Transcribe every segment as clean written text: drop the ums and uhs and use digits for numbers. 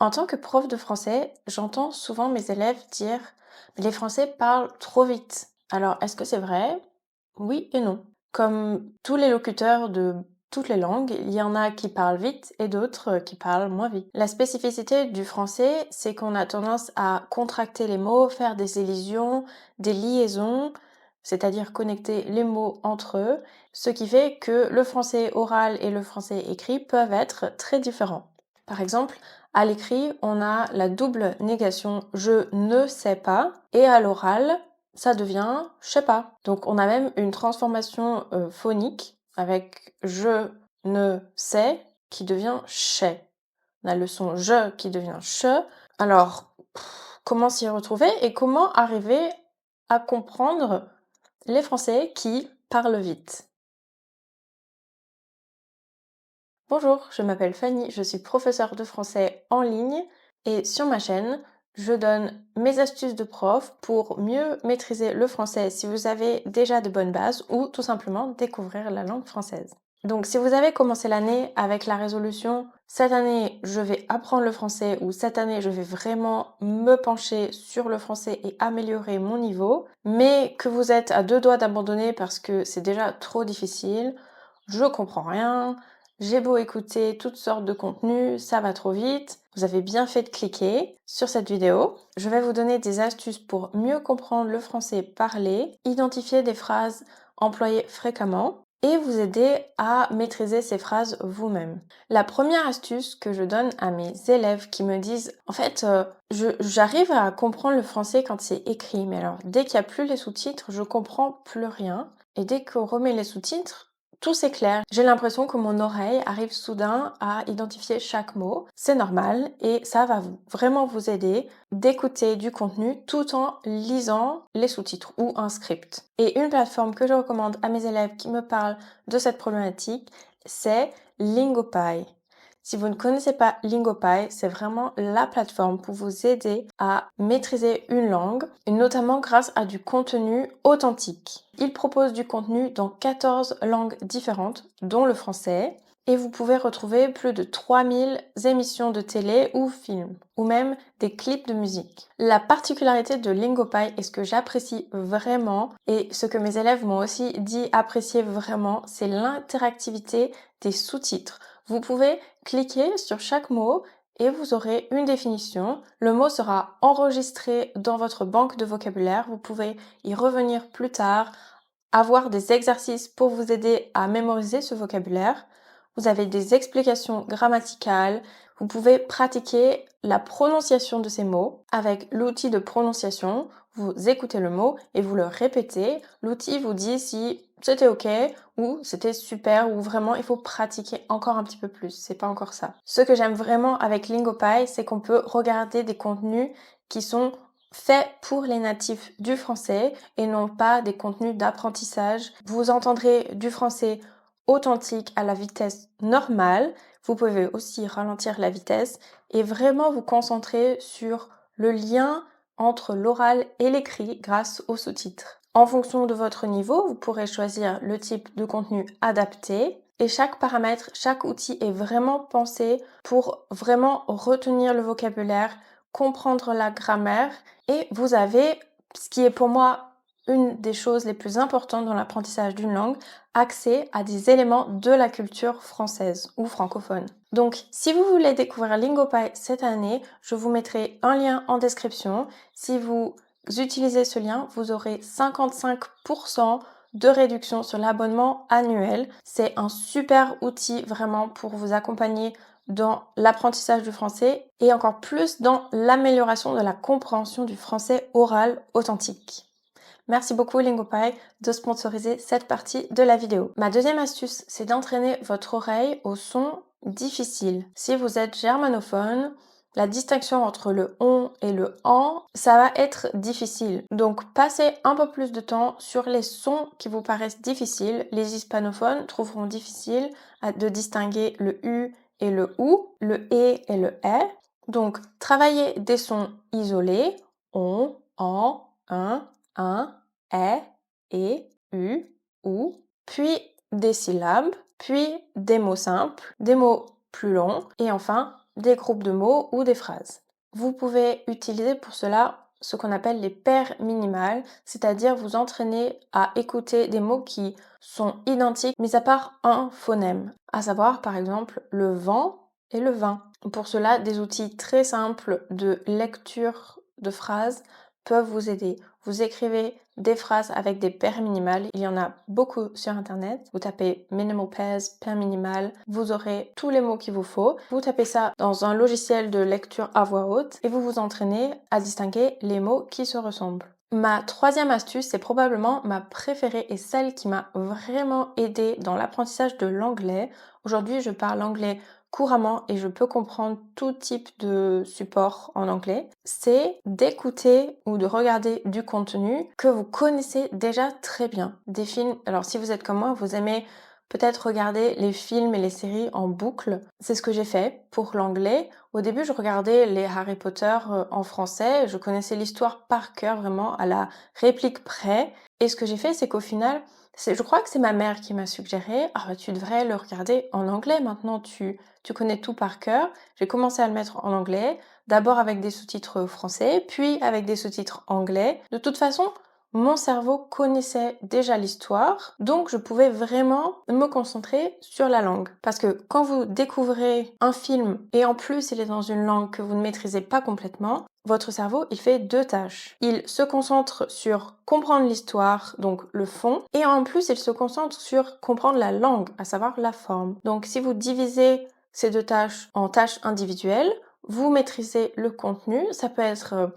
En tant que prof de français, j'entends souvent mes élèves dire: «Mais les Français parlent trop vite». Alors, est-ce que c'est vrai? Oui et non. Comme tous les locuteurs de toutes les langues, il y en a qui parlent vite et d'autres qui parlent moins vite. La spécificité du français, c'est qu'on a tendance à contracter les mots, faire des elisions, des liaisons, c'est-à-dire connecter les mots entre eux, ce qui fait que le français oral et le français écrit peuvent être très différents. Par exemple, à l'écrit, on a la double négation je ne sais pas et à l'oral, ça devient je sais pas. Donc on a même une transformation phonique avec je ne sais qui devient chais. On a le son je qui devient che. Alors, comment s'y retrouver et comment arriver à comprendre les Français qui parlent vite? Bonjour, je m'appelle Fanny, je suis professeure de français en ligne et sur ma chaîne, je donne mes astuces de prof pour mieux maîtriser le français si vous avez déjà de bonnes bases ou tout simplement découvrir la langue française. Donc si vous avez commencé l'année avec la résolution cette année je vais apprendre le français ou cette année je vais vraiment me pencher sur le français et améliorer mon niveau, mais que vous êtes à deux doigts d'abandonner parce que c'est déjà trop difficile, je comprends rien, j'ai beau écouter toutes sortes de contenus, ça va trop vite. Vous avez bien fait de cliquer sur cette vidéo. Je vais vous donner des astuces pour mieux comprendre le français parlé, identifier des phrases employées fréquemment et vous aider à maîtriser ces phrases vous-même. La première astuce que je donne à mes élèves qui me disent en fait j'arrive à comprendre le français quand c'est écrit, mais alors dès qu'il n'y a plus les sous-titres, je comprends plus rien et dès qu'on remet les sous-titres, tout s'éclaire. J'ai l'impression que mon oreille arrive soudain à identifier chaque mot. C'est normal et ça va vraiment vous aider d'écouter du contenu tout en lisant les sous-titres ou un script. Et une plateforme que je recommande à mes élèves qui me parlent de cette problématique, c'est Lingopie. Si vous ne connaissez pas Lingopie, c'est vraiment la plateforme pour vous aider à maîtriser une langue, et notamment grâce à du contenu authentique. Il propose du contenu dans 14 langues différentes, dont le français, et vous pouvez retrouver plus de 3000 émissions de télé ou films, ou même des clips de musique. La particularité de Lingopie et ce que j'apprécie vraiment, et ce que mes élèves m'ont aussi dit apprécier vraiment, c'est l'interactivité des sous-titres. Vous pouvez cliquer sur chaque mot et vous aurez une définition. Le mot sera enregistré dans votre banque de vocabulaire. Vous pouvez y revenir plus tard, avoir des exercices pour vous aider à mémoriser ce vocabulaire. Vous avez des explications grammaticales. Vous pouvez pratiquer la prononciation de ces mots avec l'outil de prononciation. Vous écoutez le mot et vous le répétez. L'outil vous dit si c'était ok ou c'était super ou vraiment il faut pratiquer encore un petit peu plus. C'est pas encore ça. Ce que j'aime vraiment avec Lingopie, c'est qu'on peut regarder des contenus qui sont faits pour les natifs du français et non pas des contenus d'apprentissage. Vous entendrez du français authentique à la vitesse normale. Vous pouvez aussi ralentir la vitesse et vraiment vous concentrer sur le lien entre l'oral et l'écrit grâce aux sous-titres. En fonction de votre niveau, vous pourrez choisir le type de contenu adapté et chaque paramètre, chaque outil est vraiment pensé pour vraiment retenir le vocabulaire, comprendre la grammaire et vous avez, ce qui est pour moi une des choses les plus importantes dans l'apprentissage d'une langue, accès à des éléments de la culture française ou francophone. Donc, si vous voulez découvrir Lingopie cette année, je vous mettrai un lien en description. Si vous utilisez ce lien, vous aurez 55% de réduction sur l'abonnement annuel. C'est un super outil vraiment pour vous accompagner dans l'apprentissage du français et encore plus dans l'amélioration de la compréhension du français oral authentique. Merci beaucoup Lingopie de sponsoriser cette partie de la vidéo. Ma deuxième astuce, c'est d'entraîner votre oreille au son difficile. Si vous êtes germanophone, la distinction entre le on et le en, ça va être difficile. Donc passez un peu plus de temps sur les sons qui vous paraissent difficiles. Les hispanophones trouveront difficile de distinguer le u et le ou, le et le e. Donc travaillez des sons isolés, on, en, un, et, u, ou, puis des syllabes, puis des mots simples, des mots plus longs et enfin des groupes de mots ou des phrases. Vous pouvez utiliser pour cela ce qu'on appelle les paires minimales, c'est-à-dire vous entraîner à écouter des mots qui sont identiques, mis à part un phonème, à savoir par exemple le vent et le vin. Pour cela, des outils très simples de lecture de phrases peuvent vous aider. Vous écrivez des phrases avec des paires minimales. Il y en a beaucoup sur internet. Vous tapez minimal pairs, paires minimales. Vous aurez tous les mots qu'il vous faut. Vous tapez ça dans un logiciel de lecture à voix haute et vous vous entraînez à distinguer les mots qui se ressemblent. Ma troisième astuce, c'est probablement ma préférée et celle qui m'a vraiment aidée dans l'apprentissage de l'anglais. Aujourd'hui, je parle anglais couramment et je peux comprendre tout type de support en anglais, c'est d'écouter ou de regarder du contenu que vous connaissez déjà très bien. Des films, alors si vous êtes comme moi, vous aimez peut-être regarder les films et les séries en boucle. C'est ce que j'ai fait pour l'anglais. Au début, je regardais les Harry Potter en français. Je connaissais l'histoire par cœur, vraiment à la réplique près. Et ce que j'ai fait, c'est qu'au final, je crois que c'est ma mère qui m'a suggéré, ah bah, tu devrais le regarder en anglais maintenant, tu connais tout par cœur. J'ai commencé à le mettre en anglais, d'abord avec des sous-titres français, puis avec des sous-titres anglais. De toute façon, mon cerveau connaissait déjà l'histoire, donc je pouvais vraiment me concentrer sur la langue. Parce que quand vous découvrez un film et en plus il est dans une langue que vous ne maîtrisez pas complètement, votre cerveau, il fait deux tâches. Il se concentre sur comprendre l'histoire, donc le fond, et en plus, il se concentre sur comprendre la langue, à savoir la forme. Donc, si vous divisez ces deux tâches en tâches individuelles, vous maîtrisez le contenu. Ça peut être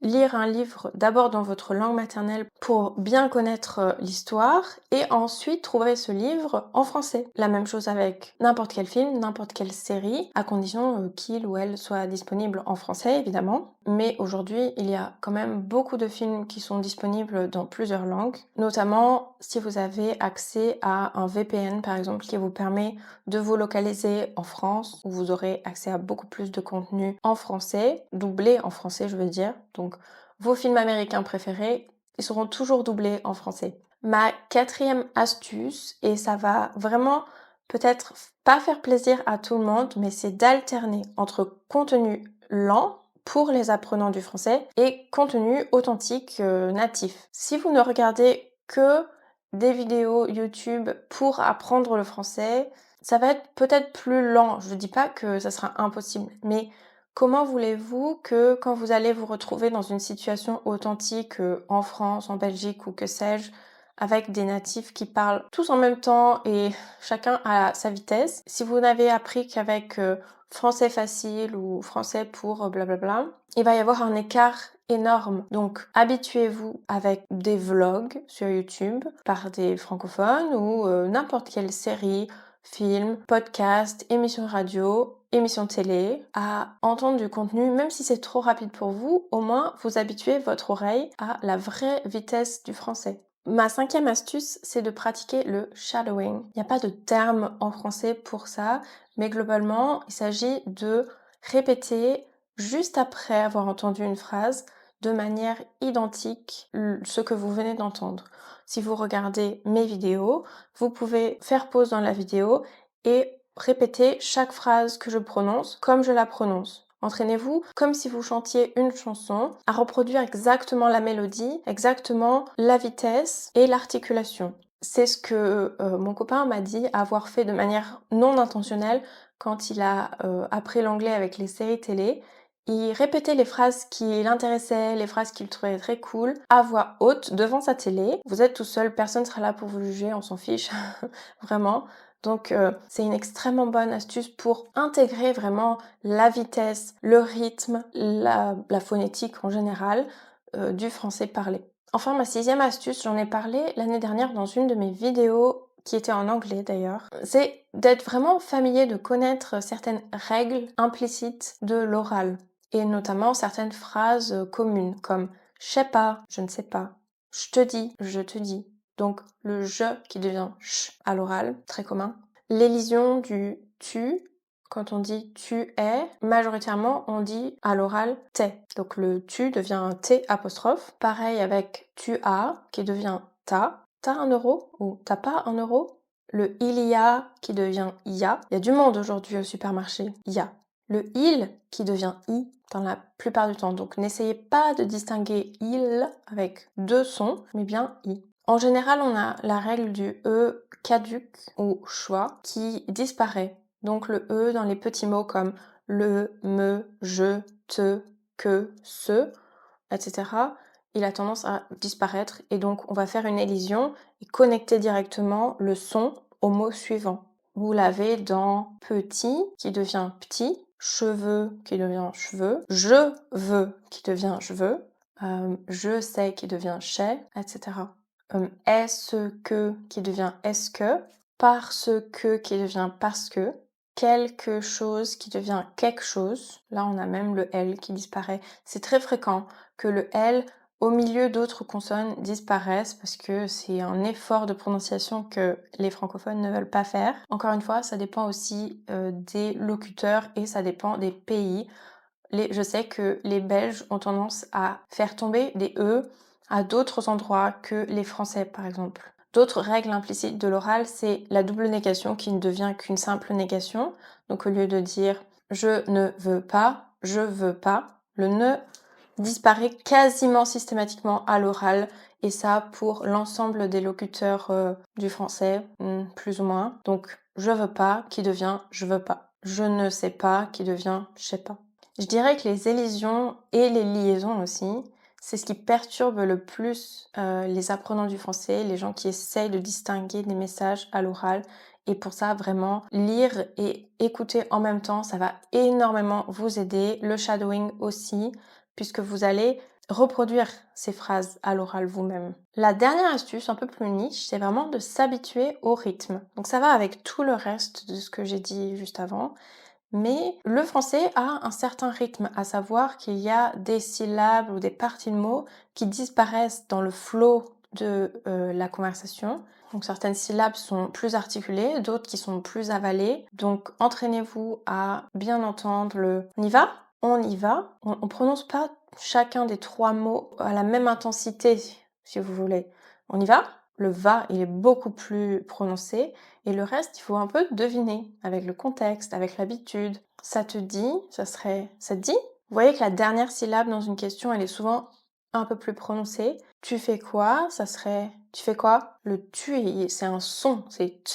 lire un livre d'abord dans votre langue maternelle pour bien connaître l'histoire et ensuite trouver ce livre en français. La même chose avec n'importe quel film, n'importe quelle série, à condition qu'il ou elle soit disponible en français évidemment. Mais aujourd'hui, il y a quand même beaucoup de films qui sont disponibles dans plusieurs langues, notamment si vous avez accès à un VPN par exemple qui vous permet de vous localiser en France, où vous aurez accès à beaucoup plus de contenu en français, doublé en français je veux dire. Donc vos films américains préférés, ils seront toujours doublés en français. Ma quatrième astuce, et ça va vraiment peut-être pas faire plaisir à tout le monde, mais c'est d'alterner entre contenu lent pour les apprenants du français et contenu authentique natif. Si vous ne regardez que des vidéos YouTube pour apprendre le français, ça va être peut-être plus lent. Je ne dis pas que ça sera impossible, mais comment voulez-vous que quand vous allez vous retrouver dans une situation authentique en France, en Belgique ou que sais-je, avec des natifs qui parlent tous en même temps et chacun à sa vitesse, si vous n'avez appris qu'avec français facile ou français pour blablabla, il va y avoir un écart énorme. Donc habituez-vous avec des vlogs sur YouTube par des francophones ou n'importe quelle série, film, podcast, émission radio, émission télé, à entendre du contenu, même si c'est trop rapide pour vous, au moins vous habituez votre oreille à la vraie vitesse du français. Ma cinquième astuce, c'est de pratiquer le shadowing. Il n'y a pas de terme en français pour ça, mais globalement, il s'agit de répéter juste après avoir entendu une phrase de manière identique ce que vous venez d'entendre. Si vous regardez mes vidéos, vous pouvez faire pause dans la vidéo et répéter chaque phrase que je prononce comme je la prononce. Entraînez-vous comme si vous chantiez une chanson à reproduire exactement la mélodie, exactement la vitesse et l'articulation. C'est ce que mon copain m'a dit avoir fait de manière non intentionnelle quand il a appris l'anglais avec les séries télé. Il répétait les phrases qui l'intéressaient, les phrases qu'il trouvait très cool, à voix haute devant sa télé. Vous êtes tout seul, personne ne sera là pour vous juger, on s'en fiche, vraiment. Donc c'est une extrêmement bonne astuce pour intégrer vraiment la vitesse, le rythme, la phonétique en général du français parlé. Enfin, ma sixième astuce, j'en ai parlé l'année dernière dans une de mes vidéos qui était en anglais d'ailleurs, c'est d'être vraiment familier, de connaître certaines règles implicites de l'oral et notamment certaines phrases communes comme « je sais pas »,« je ne sais pas »,« je te dis »,« je te dis ». Donc le « je » qui devient « ch » à l'oral, très commun. L'élision du « tu », quand on dit « tu es », majoritairement on dit à l'oral « t'es ». Donc le « tu » devient un « t » apostrophe. Pareil avec « tu as » qui devient « t'as ». T'as un euro ou t'as pas un euro? Le il y a qui devient il y a. Il y a du monde aujourd'hui au supermarché. Il y a. le il qui devient i dans la plupart du temps. Donc n'essayez pas de distinguer il avec deux sons, mais bien i. En général, on a la règle du e caduc ou choix qui disparaît. Donc le e dans les petits mots comme le, me, je, te, que, ce, etc. Il a tendance à disparaître et donc on va faire une élision et connecter directement le son au mot suivant. Vous l'avez dans petit qui devient petit, cheveux qui devient cheveux, je veux qui devient je veux, je sais qui devient sais, etc. Est-ce que qui devient est-ce que, parce que qui devient parce que, quelque chose qui devient quelque chose. Là, on a même le L qui disparaît. C'est très fréquent que le L au milieu d'autres consonnes disparaissent parce que c'est un effort de prononciation que les francophones ne veulent pas faire. Encore une fois, ça dépend aussi des locuteurs et ça dépend des pays. Je sais que les Belges ont tendance à faire tomber des E à d'autres endroits que les Français, par exemple. D'autres règles implicites de l'oral, c'est la double négation qui ne devient qu'une simple négation. Donc au lieu de dire je ne veux pas, je veux pas, le ne disparaît quasiment systématiquement à l'oral et ça pour l'ensemble des locuteurs du français, plus ou moins. Donc je veux pas qui devient je veux pas. Je ne sais pas qui devient je sais pas. Je dirais que les élisions et les liaisons aussi, c'est ce qui perturbe le plus les apprenants du français, les gens qui essayent de distinguer des messages à l'oral. Et pour ça, vraiment, lire et écouter en même temps, ça va énormément vous aider. Le shadowing aussi, puisque vous allez reproduire ces phrases à l'oral vous-même. La dernière astuce, un peu plus niche, c'est vraiment de s'habituer au rythme. Donc ça va avec tout le reste de ce que j'ai dit juste avant. Mais le français a un certain rythme, à savoir qu'il y a des syllabes ou des parties de mots qui disparaissent dans le flot de la conversation. Donc certaines syllabes sont plus articulées, d'autres qui sont plus avalées. Donc entraînez-vous à bien entendre le on y va, on y va. On prononce pas chacun des trois mots à la même intensité, si vous voulez. On y va. Le va, il est beaucoup plus prononcé. Et le reste, il faut un peu deviner avec le contexte, avec l'habitude. Ça te dit, ça te dit? Vous voyez que la dernière syllabe dans une question, elle est souvent un peu plus prononcée. Tu fais quoi? Ça serait tu fais quoi? Le tu, c'est un son, c'est t.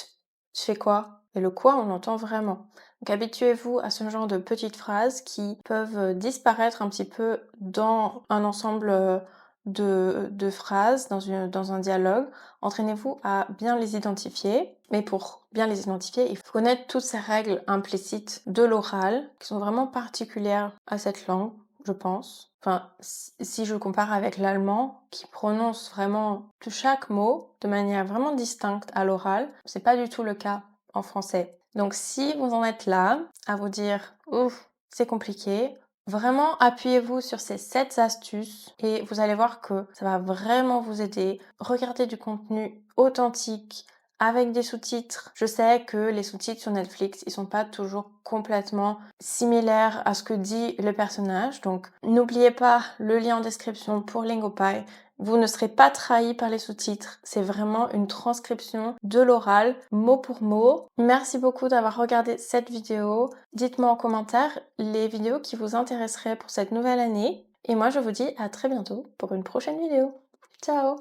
Tu fais quoi? Et le quoi, on l'entend vraiment. Donc habituez-vous à ce genre de petites phrases qui peuvent disparaître un petit peu dans un ensemble de phrases, dans un dialogue. Entraînez-vous à bien les identifier. Mais pour bien les identifier, il faut connaître toutes ces règles implicites de l'oral qui sont vraiment particulières à cette langue, je pense. Enfin, si je compare avec l'allemand, qui prononce vraiment chaque mot de manière vraiment distincte à l'oral, c'est pas du tout le cas en français. Donc si vous en êtes là, à vous dire « Ouf, c'est compliqué », vraiment appuyez-vous sur ces 7 astuces et vous allez voir que ça va vraiment vous aider. Regardez du contenu authentique, avec des sous-titres. Je sais que les sous-titres sur Netflix, ils sont pas toujours complètement similaires à ce que dit le personnage. Donc, n'oubliez pas le lien en description pour Lingopie. Vous ne serez pas trahi par les sous-titres. C'est vraiment une transcription de l'oral, mot pour mot. Merci beaucoup d'avoir regardé cette vidéo. Dites-moi en commentaire les vidéos qui vous intéresseraient pour cette nouvelle année. Et moi, je vous dis à très bientôt pour une prochaine vidéo. Ciao!